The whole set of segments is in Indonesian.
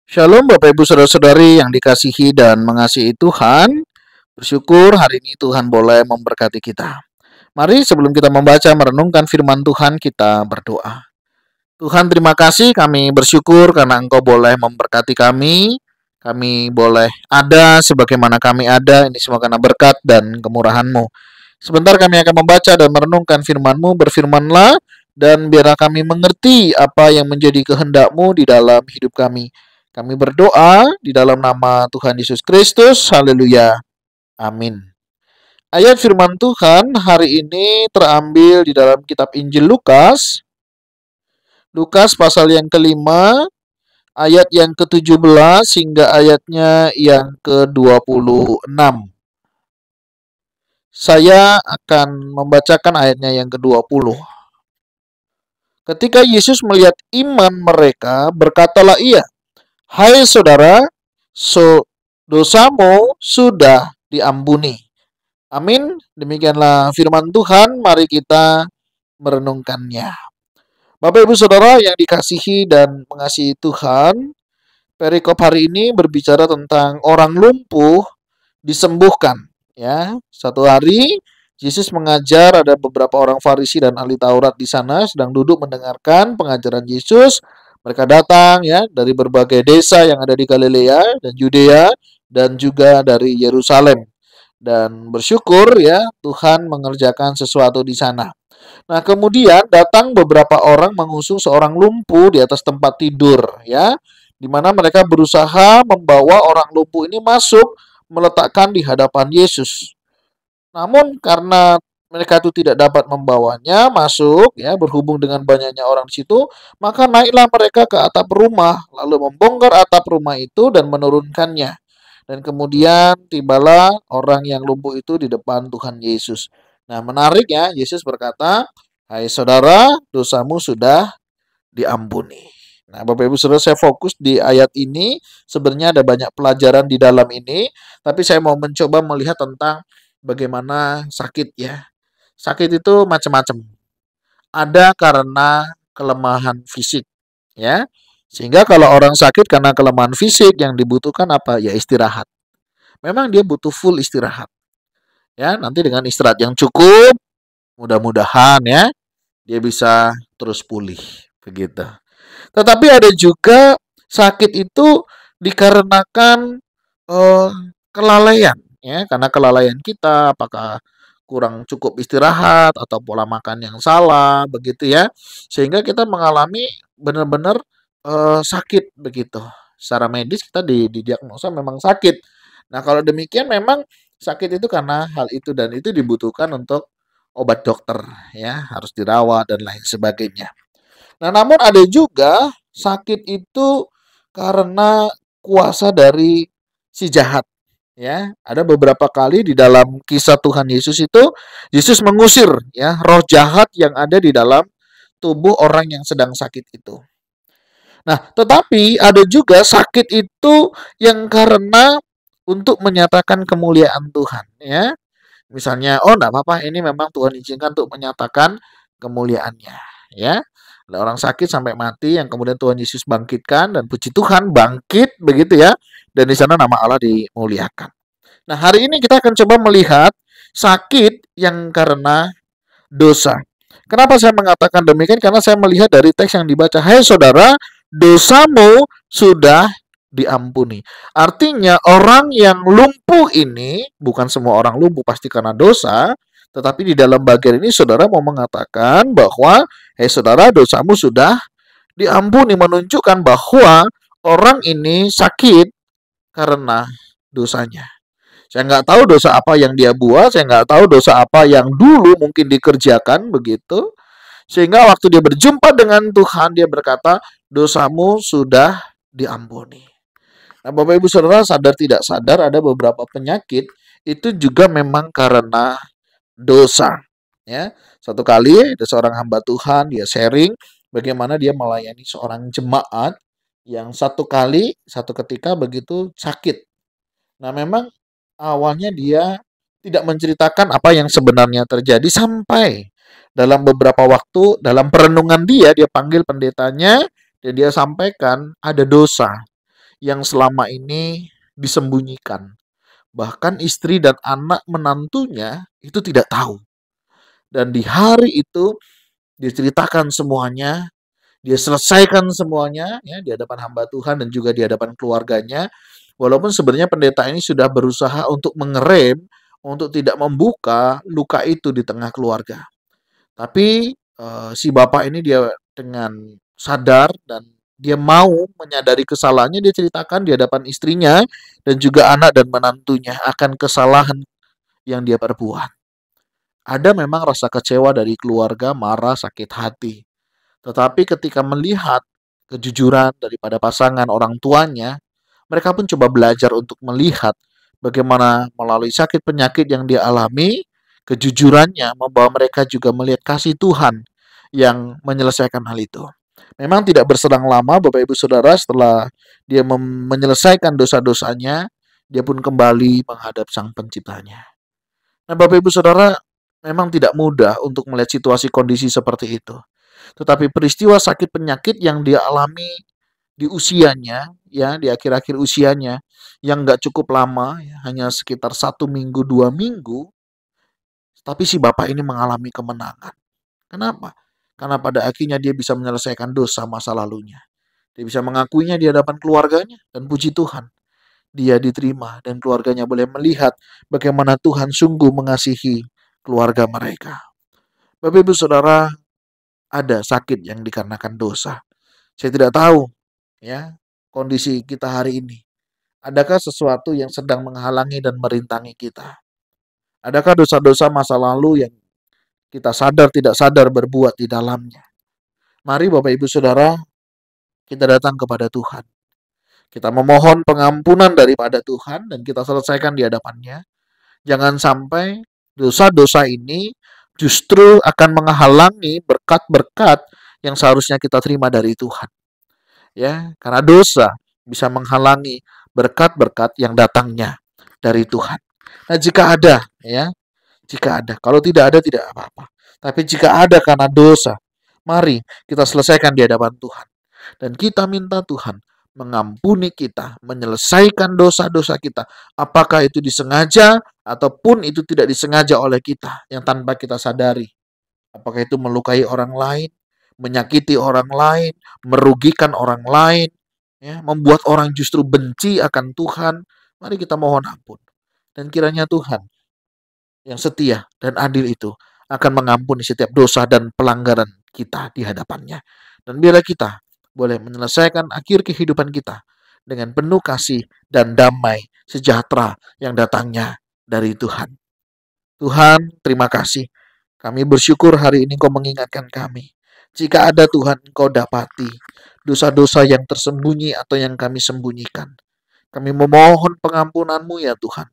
Shalom Bapak Ibu Saudara-saudari yang dikasihi dan mengasihi Tuhan. Bersyukur hari ini Tuhan boleh memberkati kita. Mari sebelum kita membaca merenungkan firman Tuhan, kita berdoa. Tuhan, terima kasih, kami bersyukur karena Engkau boleh memberkati kami. Kami boleh ada sebagaimana kami ada, ini semua karena berkat dan kemurahan-Mu. Sebentar kami akan membaca dan merenungkan firman-Mu, berfirmanlah dan biarlah kami mengerti apa yang menjadi kehendak-Mu di dalam hidup kami. Kami berdoa di dalam nama Tuhan Yesus Kristus. Haleluya. Amin. Ayat firman Tuhan hari ini terambil di dalam kitab Injil Lukas. Lukas pasal yang kelima, ayat yang ke-17 hingga ayatnya yang ke-26. Saya akan membacakan ayatnya yang ke-20. Ketika Yesus melihat iman mereka, berkatalah ia, "Hai saudara, dosamu sudah diampuni." Amin. Demikianlah firman Tuhan. Mari kita merenungkannya. Bapak Ibu Saudara yang dikasihi dan mengasihi Tuhan, perikop hari ini berbicara tentang orang lumpuh disembuhkan. Ya, satu hari Yesus mengajar, ada beberapa orang Farisi dan ahli Taurat di sana sedang duduk mendengarkan pengajaran Yesus. Mereka datang ya dari berbagai desa yang ada di Galilea dan Yudea dan juga dari Yerusalem. Dan bersyukur ya Tuhan mengerjakan sesuatu di sana. Nah, kemudian datang beberapa orang mengusung seorang lumpuh di atas tempat tidur ya, di mana mereka berusaha membawa orang lumpuh ini masuk meletakkan di hadapan Yesus. Namun karena mereka itu tidak dapat membawanya masuk ya, berhubung dengan banyaknya orang di situ, maka naiklah mereka ke atap rumah lalu membongkar atap rumah itu dan menurunkannya. Dan kemudian tibalah orang yang lumpuh itu di depan Tuhan Yesus. Nah, menarik ya, Yesus berkata, "Hai saudara, dosamu sudah diampuni." Nah, Bapak Ibu Saudara, saya fokus di ayat ini. Sebenarnya ada banyak pelajaran di dalam ini, tapi saya mau mencoba melihat tentang bagaimana sakit ya. Sakit itu macam-macam. Ada karena kelemahan fisik, ya. Sehingga kalau orang sakit karena kelemahan fisik, yang dibutuhkan apa? Ya istirahat. Memang dia butuh full istirahat. Ya, nanti dengan istirahat yang cukup, mudah-mudahan ya dia bisa terus pulih begitu. Tetapi ada juga sakit itu dikarenakan eh, kelalaian ya, karena kelalaian kita, apakah kurang cukup istirahat atau pola makan yang salah begitu ya, sehingga kita mengalami benar-benar sakit begitu. Secara medis kita didiagnosa memang sakit. Nah, kalau demikian memang sakit itu karena hal itu dan itu dibutuhkan untuk obat dokter ya, harus dirawat dan lain sebagainya. Nah, namun ada juga sakit itu karena kuasa dari si jahat. Ya, ada beberapa kali di dalam kisah Tuhan Yesus itu Yesus mengusir ya roh jahat yang ada di dalam tubuh orang yang sedang sakit itu. Nah, tetapi ada juga sakit itu yang karena untuk menyatakan kemuliaan Tuhan ya. Misalnya, oh enggak apa-apa, ini memang Tuhan izinkan untuk menyatakan kemuliaannya ya. Ada orang sakit sampai mati yang kemudian Tuhan Yesus bangkitkan dan puji Tuhan bangkit begitu ya. Dan di sana nama Allah dimuliakan. Nah, hari ini kita akan coba melihat sakit yang karena dosa. Kenapa saya mengatakan demikian? Karena saya melihat dari teks yang dibaca, "Hai saudara, dosamu sudah diampuni." Artinya orang yang lumpuh ini, bukan semua orang lumpuh pasti karena dosa, tetapi di dalam bagian ini saudara mau mengatakan bahwa, "Hai saudara, dosamu sudah diampuni," menunjukkan bahwa orang ini sakit karena dosanya. Saya nggak tahu dosa apa yang dia buat, saya nggak tahu dosa apa yang dulu mungkin dikerjakan begitu. Sehingga waktu dia berjumpa dengan Tuhan, dia berkata, "Dosamu sudah diampuni." Nah, Bapak Ibu Saudara, sadar tidak sadar ada beberapa penyakit itu juga memang karena dosa. Ya, satu kali ada seorang hamba Tuhan, dia sharing bagaimana dia melayani seorang jemaat yang satu kali, satu ketika begitu sakit. Nah, memang awalnya dia tidak menceritakan apa yang sebenarnya terjadi sampai dalam beberapa waktu dalam perenungan dia panggil pendetanya dan dia sampaikan ada dosa yang selama ini disembunyikan. Bahkan istri dan anak menantunya itu tidak tahu. Dan di hari itu dia ceritakan semuanya, dia selesaikan semuanya ya di hadapan hamba Tuhan dan juga di hadapan keluarganya. Walaupun sebenarnya pendeta ini sudah berusaha untuk mengerem, untuk tidak membuka luka itu di tengah keluarga. Tapi si bapak ini dia dengan sadar dan dia mau menyadari kesalahannya, dia ceritakan di hadapan istrinya dan juga anak dan menantunya akan kesalahan yang dia perbuat. Ada memang rasa kecewa dari keluarga, marah, sakit hati. Tetapi ketika melihat kejujuran daripada pasangan orang tuanya, mereka pun coba belajar untuk melihat bagaimana melalui sakit penyakit yang dia alami, kejujurannya membawa mereka juga melihat kasih Tuhan yang menyelesaikan hal itu. Memang tidak berselang lama Bapak Ibu Saudara, setelah dia menyelesaikan dosa-dosanya, dia pun kembali menghadap Sang Penciptanya. Nah Bapak Ibu Saudara, memang tidak mudah untuk melihat situasi kondisi seperti itu. Tetapi peristiwa sakit penyakit yang dia alami di usianya, ya di akhir-akhir usianya, yang nggak cukup lama, ya, hanya sekitar 1 minggu, 2 minggu, tapi si bapak ini mengalami kemenangan. Kenapa? Karena pada akhirnya dia bisa menyelesaikan dosa masa lalunya. Dia bisa mengakuinya di hadapan keluarganya, dan puji Tuhan, dia diterima dan keluarganya boleh melihat bagaimana Tuhan sungguh mengasihi keluarga mereka. Bapak Ibu Saudara, ada sakit yang dikarenakan dosa. Saya tidak tahu ya kondisi kita hari ini. Adakah sesuatu yang sedang menghalangi dan merintangi kita? Adakah dosa-dosa masa lalu yang kita sadar tidak sadar berbuat di dalamnya? Mari Bapak Ibu Saudara, kita datang kepada Tuhan. Kita memohon pengampunan daripada Tuhan dan kita selesaikan di hadapannya. Jangan sampai dosa-dosa ini justru akan menghalangi berkat-berkat yang seharusnya kita terima dari Tuhan. Ya, karena dosa bisa menghalangi berkat-berkat yang datangnya dari Tuhan. Nah, jika ada, ya, jika ada, kalau tidak ada tidak apa-apa. Tapi jika ada karena dosa, mari kita selesaikan di hadapan Tuhan. Dan kita minta Tuhan mengampuni kita, menyelesaikan dosa-dosa kita. Apakah itu disengaja ataupun itu tidak disengaja oleh kita yang tanpa kita sadari. Apakah itu melukai orang lain, menyakiti orang lain, merugikan orang lain, ya, membuat orang justru benci akan Tuhan. Mari kita mohon ampun. Dan kiranya Tuhan yang setia dan adil itu akan mengampuni setiap dosa dan pelanggaran kita di hadapannya. Dan biarlah kita boleh menyelesaikan akhir kehidupan kita dengan penuh kasih dan damai sejahtera yang datangnya dari Tuhan. Tuhan, terima kasih. Kami bersyukur hari ini Kau mengingatkan kami. Jika ada Tuhan, Kau dapati dosa-dosa yang tersembunyi atau yang kami sembunyikan. Kami memohon pengampunan-Mu ya Tuhan.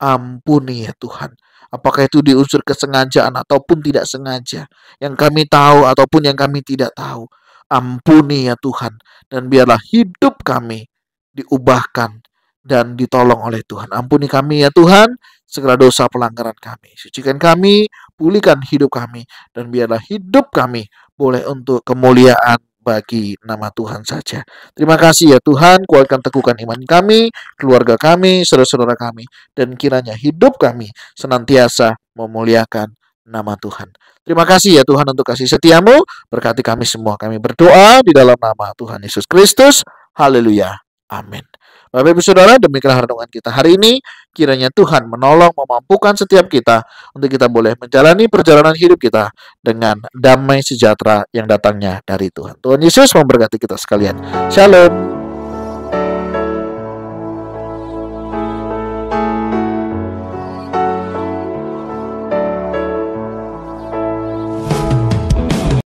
Ampuni ya Tuhan. Apakah itu di unsur kesengajaan ataupun tidak sengaja. Yang kami tahu ataupun yang kami tidak tahu. Ampuni ya Tuhan. Dan biarlah hidup kami diubahkan dan ditolong oleh Tuhan. Ampuni kami ya Tuhan segala dosa pelanggaran kami. Sucikan kami, pulihkan hidup kami, dan biarlah hidup kami boleh untuk kemuliaan bagi nama Tuhan saja. Terima kasih ya Tuhan, kuatkan teguhkan iman kami, keluarga kami, saudara-saudara kami, dan kiranya hidup kami senantiasa memuliakan nama Tuhan. Terima kasih ya Tuhan untuk kasih setiamu, berkati kami semua. Kami berdoa di dalam nama Tuhan Yesus Kristus. Haleluya. Amin. Bapak Ibu Saudara, demikianlah renungan kita hari ini. Kiranya Tuhan menolong, memampukan setiap kita untuk kita boleh menjalani perjalanan hidup kita dengan damai sejahtera yang datangnya dari Tuhan. Tuhan Yesus memberkati kita sekalian. Shalom.